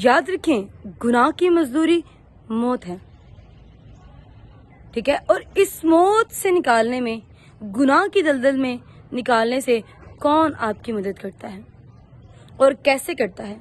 یاد رکھیں گناہ کی مزدوری موت ہے، ٹھیک ہے؟ اور اس موت سے نکالنے میں، گناہ کی دلدل میں نکالنے سے کون آپ کی مدد کرتا ہے اور کیسے کرتا ہے،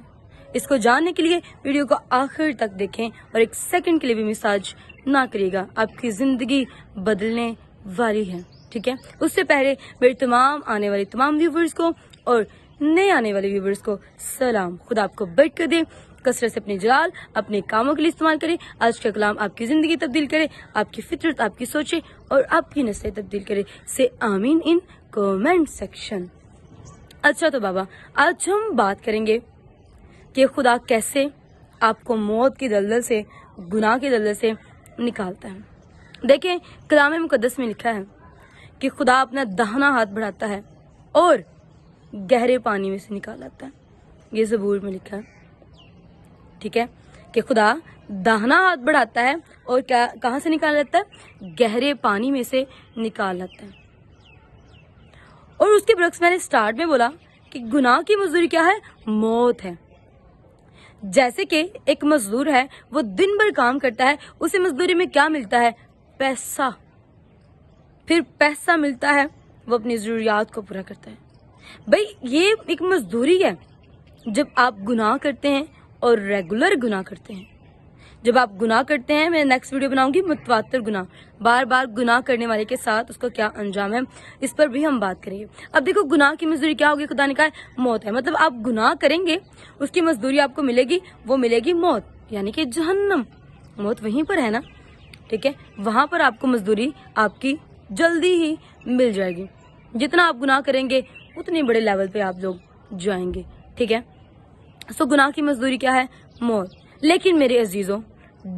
اس کو جاننے کے لیے ویڈیو کو آخر تک دیکھیں اور ایک سیکنڈ کے لیے بھی مساج نہ کریے گا، آپ کی زندگی بدلنے والی ہے، ٹھیک ہے؟ اس سے پہلے میرے تمام آنے والے تمام ویورز کو اور نئے آنے والے ویورز کو سلام، خدا آپ کو برکت دے، کثرت سے اپنے جلال اپنے کاموں کے لیے استعمال کرے، آج کا کلام آپ کی زندگی تبدیل کرے، آپ کی فطرت، آپ کی سوچیں اور آپ کی نسلیں تبدیل کرے، سے آمین ان کومنٹ سیکشن۔ اچھا تو بابا آج ہم بات کریں گے کہ خدا کیسے آپ کو موت کی دلدل سے، گناہ کی دلدل سے نکالتا ہے۔ دیکھیں کلام مقدس میں لکھا ہے کہ خدا اپنا داہنا ہاتھ بڑھاتا ہے اور گہرے پانی میں سے نکال لاتا ہے، یہ زبور میں لکھا ہے، ٹھیک ہے؟ کہ خدا داہنا ہاتھ بڑھاتا ہے اور کہاں سے نکال لاتا ہے؟ گہرے پانی میں سے نکال لاتا ہے۔ اور اس کے برعکس میں نے سٹارٹ میں بولا کہ گناہ کی مزدوری کیا ہے؟ موت ہے۔ جیسے کہ ایک مزدور ہے، وہ دن بھر کام کرتا ہے، اسے مزدوری میں کیا ملتا ہے؟ پیسہ۔ پھر پیسہ ملتا ہے، وہ اپنی ضروریات کو پورا کرتا ہے۔ بھئی یہ ایک مزدوری ہے۔ جب آپ گناہ کرتے ہیں اور ریگولر گناہ کرتے ہیں، جب آپ گناہ کرتے ہیں، میں نیکسٹ ویڈیو بناؤں گی متواتر گناہ، بار بار گناہ کرنے والے کے ساتھ اس کا کیا انجام ہے، اس پر بھی ہم بات کریں گے۔ اب دیکھو گناہ کی مزدوری کیا ہوگی؟ خدا نے کہا ہے موت ہے، مطلب آپ گناہ کریں گے، اس کی مزدوری آپ کو ملے گی، وہ ملے گی موت، یعنی کہ جہنم۔ موت وہیں پر ہے نا، ٹھیک ہے؟ وہاں پر آپ کو مزدوری آپ کی جلدی ہی مل جائے گی۔ جتنا آپ گناہ کریں گے اتنے بڑے لیول پہ آپ لوگ جائیں گے، ٹھیک ہے؟ سو گناہ کی مزدوری کیا ہے؟ موت۔ لیکن میرے عزیزوں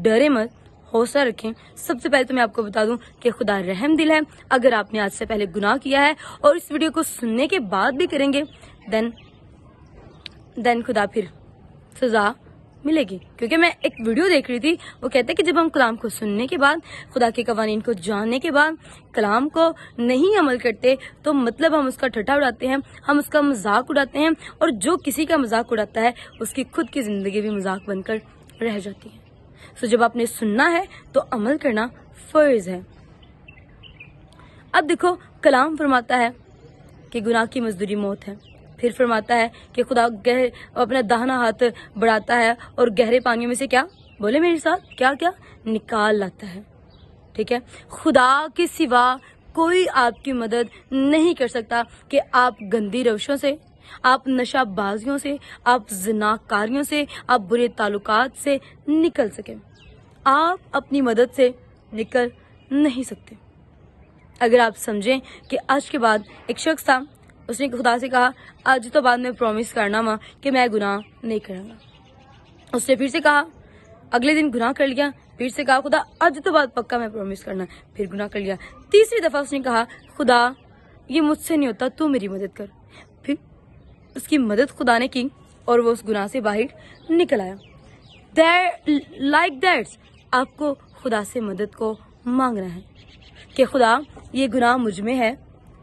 ڈرے مت، حوصلہ رکھیں۔ سب سے پہلے تو میں آپ کو بتا دوں کہ خدا رحم دل ہے۔ اگر آپ نے آج سے پہلے گناہ کیا ہے اور اس ویڈیو کو سننے کے بعد بھی کریں گے دین خدا پھر سزا ملے گی، کیونکہ میں ایک ویڈیو دیکھ رہی تھی، وہ کہتے ہیں کہ جب ہم کلام کو سننے کے بعد، خدا کے قوانین کو جاننے کے بعد کلام کو نہیں عمل کرتے تو مطلب ہم اس کا ٹھٹھا اڑاتے ہیں، ہم اس کا مذاق اڑاتے ہیں، اور جو کسی کا مذاق اڑاتا ہے اس کی خود کی زندگی بھی مذاق بن کر رہ جاتی ہے۔ سو جب آپ نے سننا ہے تو عمل کرنا فرض ہے۔ اب دیکھو کلام فرماتا ہے کہ گناہ کی مزدوری موت ہے، پھر فرماتا ہے کہ خدا اپنا داہنا ہاتھ بڑھاتا ہے اور گہرے پانیوں میں سے کیا بولے میرے ساتھ؟ کیا نکال لاتا ہے، ٹھیک ہے؟ خدا کے سوا کوئی آپ کی مدد نہیں کر سکتا کہ آپ گندی روشوں سے، آپ نشہ بازیوں سے، آپ زناکاریوں سے، آپ برے تعلقات سے نکل سکیں۔ آپ اپنی مدد سے نکل نہیں سکتے۔ اگر آپ سمجھیں کہ آج کے بعد ایک شخص تھا، اس نے خدا سے کہا آج تو بعد میں پرومس کرنا ماں کہ میں گناہ نہیں کروں گا۔ اس نے پھر سے کہا، اگلے دن گناہ کر لیا، پھر سے کہا خدا آج تو بعد پکا میں پرومس کرنا، پھر گناہ کر لیا۔ تیسری دفعہ اس نے کہا خدا یہ مجھ سے نہیں ہوتا، تو میری مدد کر۔ پھر اس کی مدد خدا نے کی اور وہ اس گناہ سے باہر نکل آیا۔ لائک دیٹس آپ کو خدا سے مدد کو مانگنا ہے کہ خدا یہ گناہ مجھ میں ہے،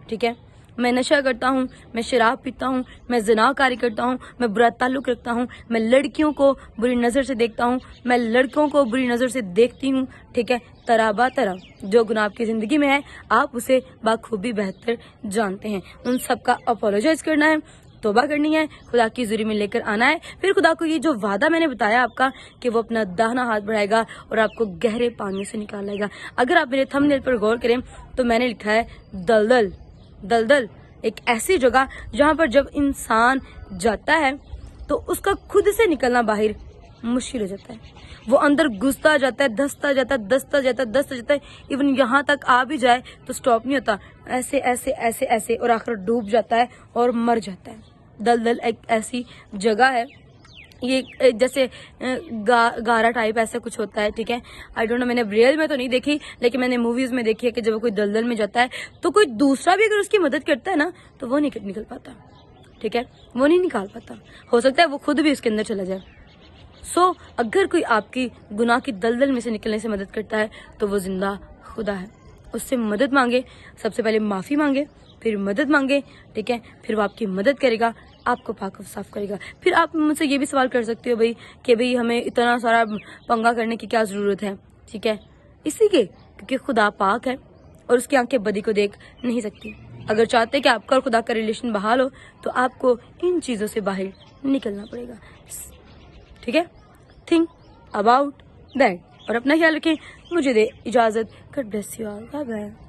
ٹھیک ہے؟ میں نشہ کرتا ہوں، میں شراب پیتا ہوں، میں زناکاری کرتا ہوں، میں برا تعلق رکھتا ہوں، میں لڑکیوں کو بری نظر سے دیکھتا ہوں، میں لڑکوں کو بری نظر سے دیکھتی ہوں، ٹھیک ہے؟ طرح طرح جو گناہ آپ کی زندگی میں ہے آپ اسے بخوبی بہتر جانتے ہیں۔ ان سب کا اپولوجائز کرنا ہے، توبہ کرنی ہے، خدا کی حضوری میں لے کر آنا ہے۔ پھر خدا کو یہ جو وعدہ میں نے بتایا آپ کا کہ وہ اپنا داہنا ہاتھ بڑھائے گا اور آپ کو گہرے پانی سے نکال لائے گا۔ اگر آپ میرے تھمبنیل پر غور کریں تو میں نے لکھا ہے دلدل۔ دلدل ایک ایسی جگہ جہاں پر جب انسان جاتا ہے تو اس کا خود سے نکلنا باہر مشکل ہو جاتا ہے، وہ اندر گھستا جاتا ہے، دھستا جاتا ہے، ایون یہاں تک آ بھی جائے تو سٹاپ نہیں ہوتا، ایسے ایسے ایسے ایسے، اور آخر ڈوب جاتا ہے اور مر جاتا ہے۔ دلدل ایک ایسی جگہ ہے، یہ جیسے گارا ٹائپ ایسا کچھ ہوتا ہے، ٹھیک ہے؟ آئی ڈونٹ نو، میں نے ریئل میں تو نہیں دیکھی لیکن میں نے موویز میں دیکھی ہے کہ جب کوئی دلدل میں جاتا ہے تو کوئی دوسرا بھی اگر اس کی مدد کرتا ہے نا تو وہ نہیں نکل پاتا، ٹھیک ہے؟ وہ نہیں نکال پاتا، ہو سکتا ہے وہ خود بھی اس کے اندر چلا جائے۔ سو اگر کوئی آپ کی گناہ کی دلدل میں سے نکلنے سے مدد کرتا ہے تو وہ زندہ خدا ہے۔ اس سے مدد مانگے، سب سے پہلے معافی مانگے، پھر مدد مانگے، ٹھیک ہے؟ پھر وہ آپ کی مدد کرے گا، آپ کو پاک و صاف کرے گا. پھر آپ مجھ سے یہ بھی سوال کر سکتے ہو بھائی کہ بھائی ہمیں اتنا سارا پنگا کرنے کی کیا ضرورت ہے. ٹھیک ہے، اسی کے کیونکہ خدا پاک ہے اور اس کی آنکھیں بدی کو دیکھ نہیں سکتی. اگر چاہتے کہ آپ کا اور خدا کا ریلیشن بحال ہو تو آپ کو ان چیزوں سے باہر نکلنا پڑے گا. ٹھیک ہے، تھنک اباؤٹ دیٹ. اور اپنا خیال رکھیں. مجھے دے اجازت. God bless you all. Bye bye.